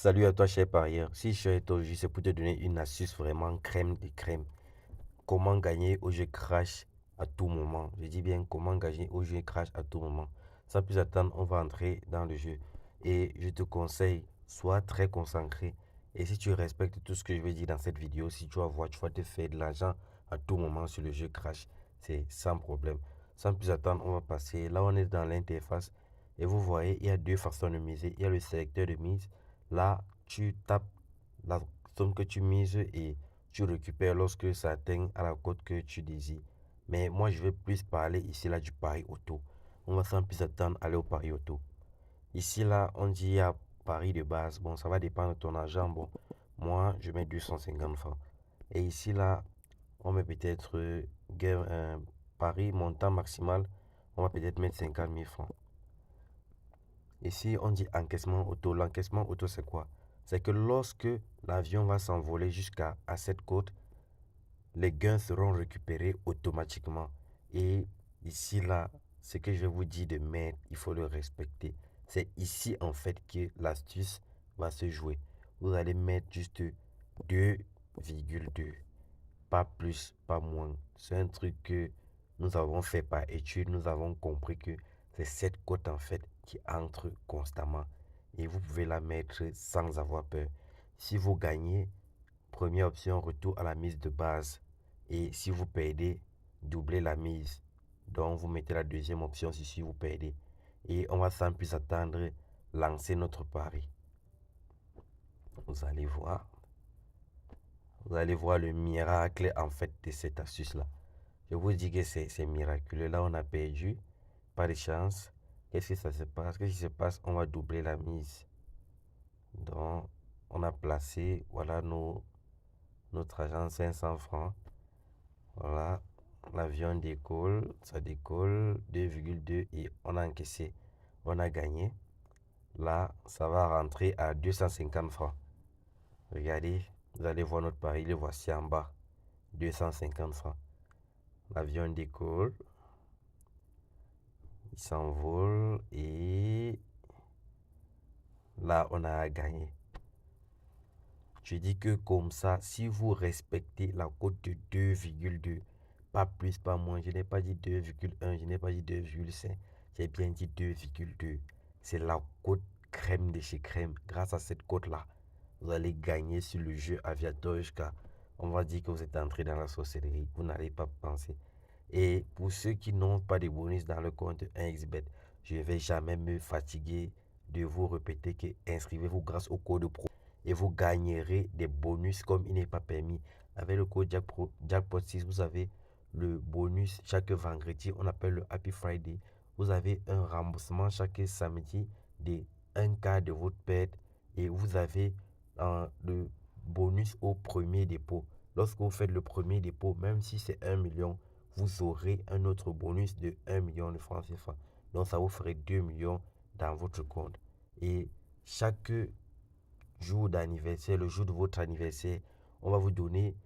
Salut à toi, cher parieur. Si je suis avec toi aujourd'hui, c'est pour te donner une astuce vraiment crème de crème. Comment gagner au jeu crash à tout moment. Je dis bien comment gagner au jeu crash à tout moment. Sans plus attendre, on va entrer dans le jeu. Et je te conseille, sois très concentré. Et si tu respectes tout ce que je vais dire dans cette vidéo, si tu vas voir, tu vas te faire de l'argent à tout moment sur le jeu crash. C'est sans problème. Sans plus attendre, on va passer. Là, on est dans l'interface. Et vous voyez, il y a deux façons de miser. Il y a le sélecteur de mise. Là, tu tapes la somme que tu mises et tu récupères lorsque ça atteint à la cote que tu désires. Mais moi, je vais plus parler ici là du pari auto. On va sans plus attendre aller au pari auto. Ici là, on dit à pari de base. Bon, ça va dépendre de ton argent. Bon, moi, je mets 250 francs. Et ici là, on met peut-être pari montant maximal. On va peut-être mettre 50 000 francs. Ici, on dit encaissement auto. L'encaissement auto, c'est quoi? C'est que lorsque l'avion va s'envoler jusqu'à cette côte, les gains seront récupérés automatiquement. Et ici, là, ce que je vais vous dire de mettre, il faut le respecter. C'est ici, en fait, que l'astuce va se jouer. Vous allez mettre juste 2,2. Pas plus, pas moins. C'est un truc que nous avons fait par étude. Nous avons compris que c'est cette cote, en fait, qui entre constamment. Et vous pouvez la mettre sans avoir peur. Si vous gagnez, première option, retour à la mise de base. Et si vous perdez, doublez la mise. Donc, vous mettez la deuxième option si vous perdez. Et on va sans plus attendre lancer notre pari. Vous allez voir. Vous allez voir le miracle en fait de cette astuce-là. Je vous dis que c'est miraculeux. Là, on a perdu. Pas de chance. Qu'est-ce que ça se passe? Qu'est-ce qui se passe? On va doubler la mise. Donc, on a placé, voilà notre argent 500 francs. Voilà, l'avion décolle, ça décolle 2,2 et on a encaissé, on a gagné. Là, ça va rentrer à 250 francs. Regardez, vous allez voir notre pari, le voici en bas, 250 francs. L'avion décolle, il s'envole et là, on a gagné. Je dis que comme ça, si vous respectez la cote de 2,2, pas plus, pas moins, je n'ai pas dit 2,1, je n'ai pas dit 2,5, j'ai bien dit 2,2. C'est la cote crème de chez crème. Grâce à cette cote-là, vous allez gagner sur le jeu aviateur jusqu'à, on va dire que vous êtes entré dans la sorcellerie. Vous n'allez pas penser. Et pour ceux qui n'ont pas de bonus dans le compte 1xBet, je ne vais jamais me fatiguer de vous répéter que inscrivez-vous grâce au code pro et vous gagnerez des bonus comme il n'est pas permis. Avec le code Jackpot 6, vous avez le bonus chaque vendredi, on appelle le Happy Friday. Vous avez un remboursement chaque samedi de un quart de votre perte et vous avez le bonus au premier dépôt. Lorsque vous faites le premier dépôt, même si c'est 1 million, vous aurez un autre bonus de 1 million de francs CFA. Donc ça vous ferait 2 millions dans votre compte. Et chaque jour d'anniversaire, le jour de votre anniversaire, on va vous donner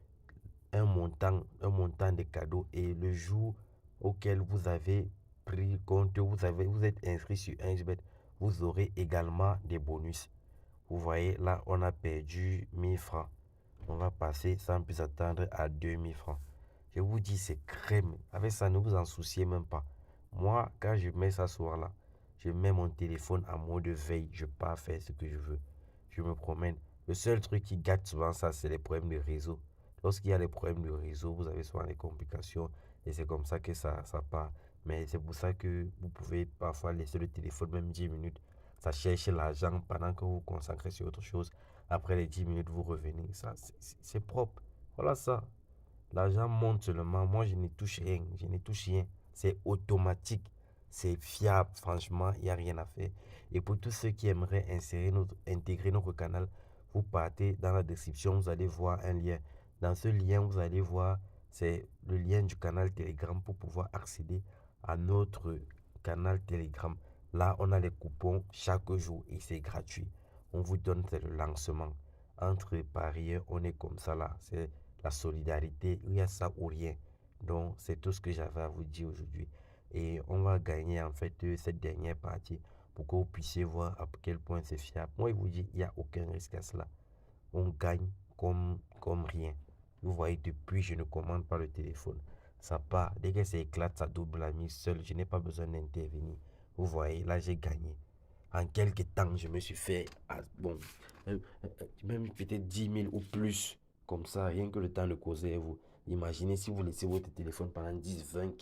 un montant de cadeaux. Et le jour auquel vous avez pris compte, vous êtes inscrit sur 1xBet, vous aurez également des bonus. Vous voyez, là, on a perdu 1000 francs. On va passer sans plus attendre à 2000 francs. Je vous dis, c'est crème. Avec ça, ne vous en souciez même pas. Moi, quand je mets ça soir là, je mets mon téléphone en mode veille. Je pars faire ce que je veux. Je me promène. Le seul truc qui gâte souvent ça, c'est les problèmes de réseau. Lorsqu'il y a des problèmes de réseau, vous avez souvent des complications. Et c'est comme ça que ça part. Mais c'est pour ça que vous pouvez parfois laisser le téléphone même 10 minutes. Ça cherche l'argent pendant que vous vous concentrez sur autre chose. Après les 10 minutes, vous revenez. Ça, c'est propre. Voilà ça. L'argent monte seulement. Moi, je ne touche rien. Je ne touche rien. C'est automatique. C'est fiable. Franchement, il n'y a rien à faire. Et pour tous ceux qui aimeraient intégrer notre canal, vous partez dans la description. Vous allez voir un lien. Dans ce lien, vous allez voir, c'est le lien du canal Telegram pour pouvoir accéder à notre canal Telegram. Là, on a les coupons chaque jour et c'est gratuit. On vous donne le lancement. Entre parieurs, on est comme ça là. C'est la solidarité, il y a ça ou rien. Donc, c'est tout ce que j'avais à vous dire aujourd'hui. Et on va gagner en fait cette dernière partie. pour que vous puissiez voir à quel point c'est fiable. Moi, je vous dis, il n'y a aucun risque à cela. On gagne comme rien. Vous voyez, depuis, je ne commande pas le téléphone. Ça part. Dès que ça éclate, ça double la mise seule. Je n'ai pas besoin d'intervenir. Vous voyez, là, j'ai gagné. En quelques temps, je me suis fait, même peut-être 10 000 ou plus. Comme ça, rien que le temps de causer vous. Imaginez si vous laissez votre téléphone pendant 10, 20,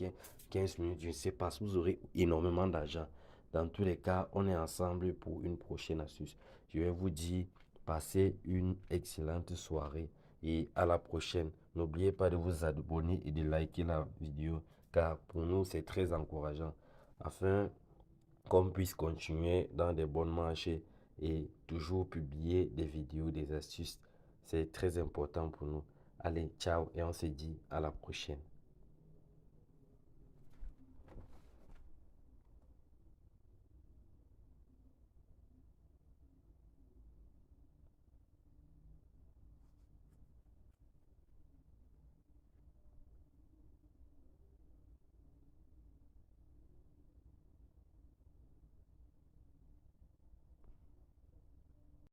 15 minutes, je ne sais pas, vous aurez énormément d'argent. Dans tous les cas, on est ensemble pour une prochaine astuce. Je vais vous dire, passez une excellente soirée et à la prochaine. N'oubliez pas de vous abonner et de liker la vidéo car pour nous, c'est très encourageant afin qu'on puisse continuer dans des bonnes marchés et toujours publier des vidéos, des astuces. C'est très important pour nous. Allez, ciao et on se dit à la prochaine.